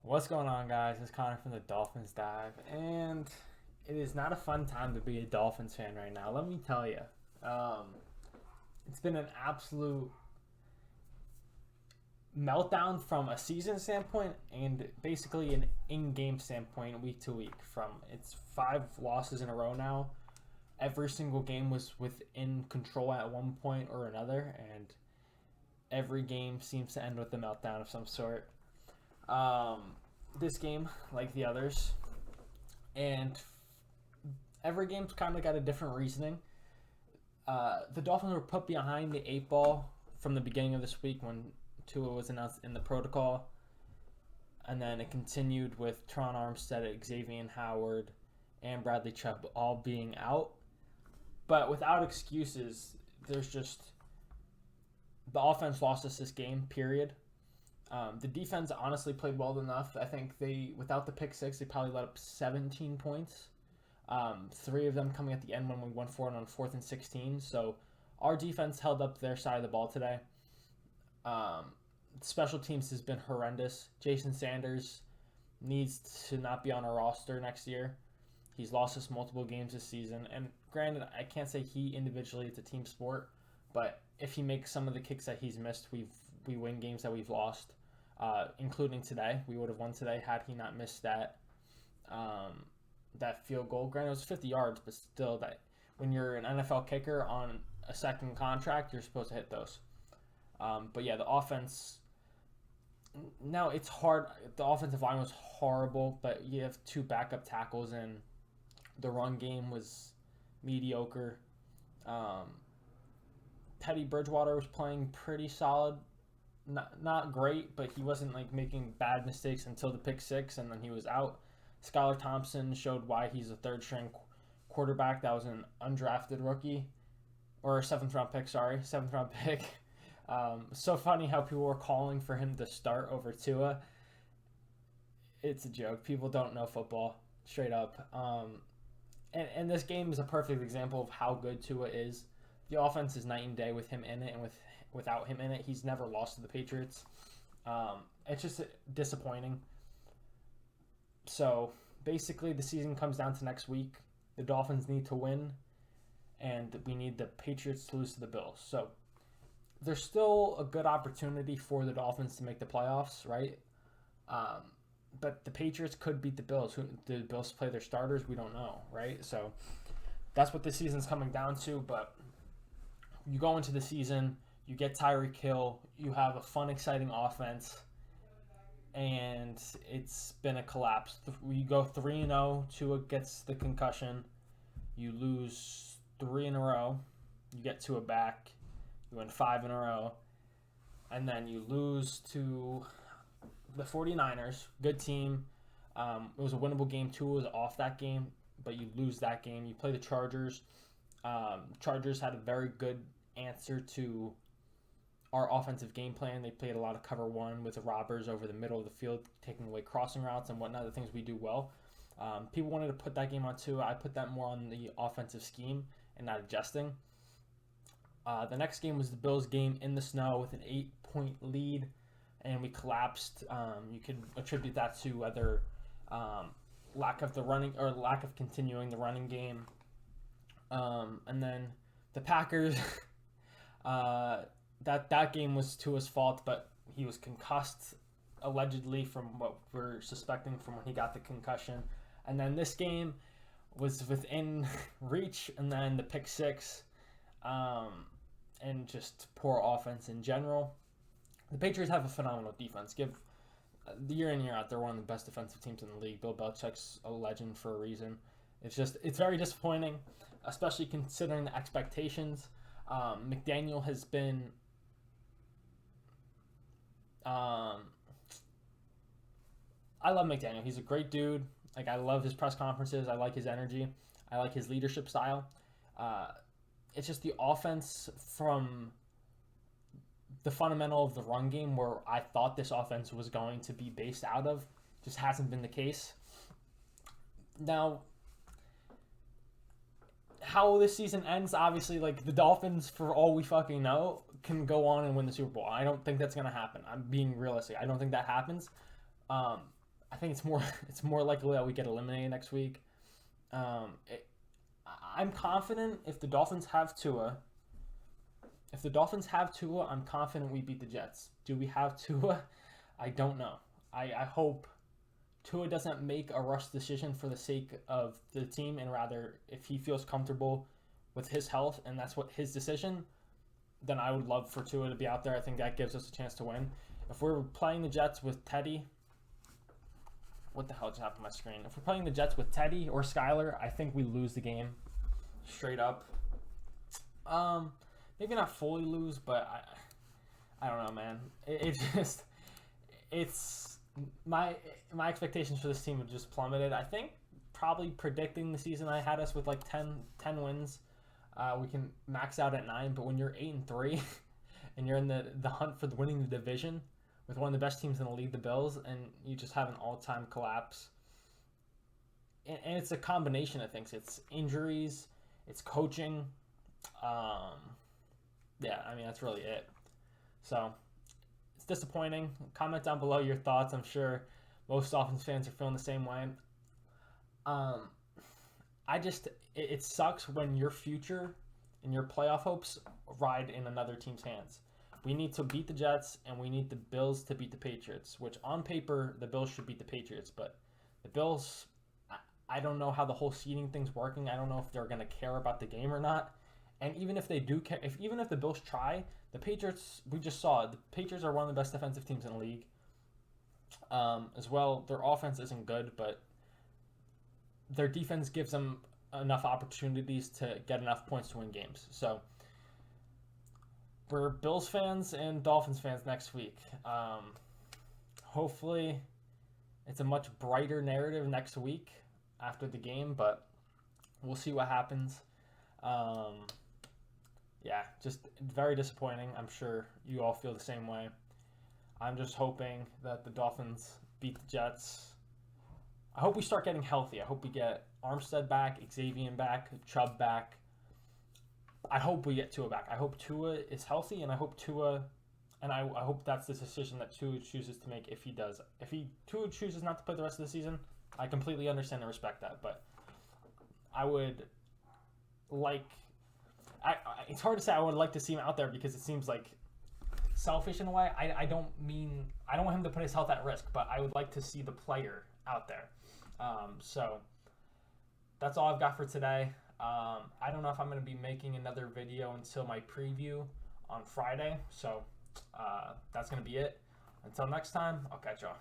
What's going on, guys? It's Connor from the Dolphins Dive, and it is not a fun time to be a Dolphins fan right now. Let me tell you, um, it's been an absolute meltdown from a season standpoint and basically an in-game standpoint, week to week. From it's 5 losses in a row now. Every single game was within control at one point or another, and every game seems to end with a meltdown of some sort. Um, this game, like the others, and every game's kind of got a different reasoning. The Dolphins were put behind the 8 ball from the beginning of this week when Tua was announced in the protocol, and then it continued with Tron Armstead, Xavier Howard, and Bradley Chubb all being out. But without excuses, there's just the offense lost us this game. Period. The defense honestly played well enough. I think without the pick six, they probably let up 17 points. 3 of them coming at the end when we went for it on 4th and 16. So our defense held up their side of the ball today. Special teams has been horrendous. Jason Sanders needs to not be on our roster next year. He's lost us multiple games this season. And granted, I can't say he individually, it's a team sport. But if he makes some of the kicks that he's missed, we win games that we've lost, including today. We would have won today had he not missed that field goal. Granted, it was 50 yards, but still, that when you're an NFL kicker on a second contract, you're supposed to hit those. But yeah, the offense. Now it's hard. The offensive line was horrible, but you have 2 backup tackles, and the run game was mediocre. Teddy Bridgewater was playing pretty solid. Not great, but he wasn't like making bad mistakes until the pick six, and then he was out. Skylar Thompson showed why he's a third string quarterback. That was an undrafted rookie, or a seventh round pick. So funny how people were calling for him to start over Tua. It's a joke. People don't know football, straight up. And this game is a perfect example of how good Tua is. The offense is night and day with him in it, and without him in it, he's never lost to the Patriots. It's just disappointing. So basically, the season comes down to next week. The Dolphins need to win, and we need the Patriots to lose to the Bills. So there's still a good opportunity for the Dolphins to make the playoffs, right? But the Patriots could beat the Bills. Do the Bills play their starters? We don't know, right? So that's what the season's coming down to. But you go into the season, you get Tyreek Hill, you have a fun, exciting offense, and it's been a collapse. You go 3-0, Tua gets the concussion, you lose 3 in a row, you get Tua back, you win 5 in a row, and then you lose to the 49ers, good team. It was a winnable game. Tua was off that game, but you lose that game. You play the Chargers. Chargers had a very good answer to our offensive game plan. They played a lot of cover one with the robbers over the middle of the field, taking away crossing routes and whatnot, the things we do well. People wanted to put that game on Tua. I put that more on the offensive scheme and not adjusting. The next game was the Bills game in the snow with an 8-point lead, and we collapsed. You could attribute that to whether lack of continuing the running game. And then the Packers, that game was Tua's fault, but he was concussed allegedly from what we're suspecting from when he got the concussion. And then this game was within reach, and then the pick six, and just poor offense in general. The Patriots have a phenomenal defense. Year in, year out, they're one of the best defensive teams in the league. Bill Belichick's a legend for a reason. It's very disappointing, especially considering the expectations. McDaniel has been I love McDaniel. He's a great dude. Like, I love his press conferences. I like his energy. I like his leadership style. It's just the offense from the fundamental of the run game, where I thought this offense was going to be based out of, just hasn't been the case. Now, how this season ends, obviously, like, the Dolphins, for all we fucking know, can go on and win the Super Bowl. I don't think that's going to happen. I'm being realistic. I don't think that happens. I think it's more likely that we get eliminated next week. I'm confident if the Dolphins have Tua. If the Dolphins have Tua, I'm confident we beat the Jets. Do we have Tua? I don't know. I hope Tua doesn't make a rush decision for the sake of the team, and rather, if he feels comfortable with his health and that's what his decision, then I would love for Tua to be out there. I think that gives us a chance to win. If we're playing the Jets with Teddy, what the hell just happened to my screen? If we're playing the Jets with Teddy or Skyler, I think we lose the game straight up. Maybe not fully lose, but I don't know, man. It's my expectations for this team have just plummeted. I think probably predicting the season I had us with like 10 wins. We can max out at 9, but when you're 8-3 and you're in the hunt for winning the division with one of the best teams in the league, the Bills, and you just have an all-time collapse. And it's a combination of things. It's injuries, it's coaching. Yeah, I mean, that's really it. So, it's disappointing. Comment down below your thoughts. I'm sure most Dolphins fans are feeling the same way. It sucks when your future and your playoff hopes ride in another team's hands. We need to beat the Jets, and we need the Bills to beat the Patriots, which on paper, the Bills should beat the Patriots, but the Bills, I don't know how the whole seeding thing's working. I don't know if they're going to care about the game or not. And even if they do care, even if the Bills try, the Patriots, we just saw it. The Patriots are one of the best defensive teams in the league. As well, their offense isn't good, but their defense gives them enough opportunities to get enough points to win games. So we're Bills fans and Dolphins fans next week. Hopefully it's a much brighter narrative next week after the game, but we'll see what happens. Yeah, just very disappointing. I'm sure you all feel the same way. I'm just hoping that the Dolphins beat the Jets. I hope we start getting healthy. I hope we get Armstead back, Xavier back, Chubb back. I hope we get Tua back. I hope Tua is healthy, and I hope I hope that's the decision that Tua chooses to make if he does. If Tua chooses not to play the rest of the season, I completely understand and respect that. But I would like... it's hard to say I would like to see him out there because it seems like selfish in a way. I don't want him to put his health at risk, but I would like to see the player out there. So that's all I've got for today. I don't know if I'm going to be making another video until my preview on Friday. So that's going to be it. Until next time, I'll catch y'all.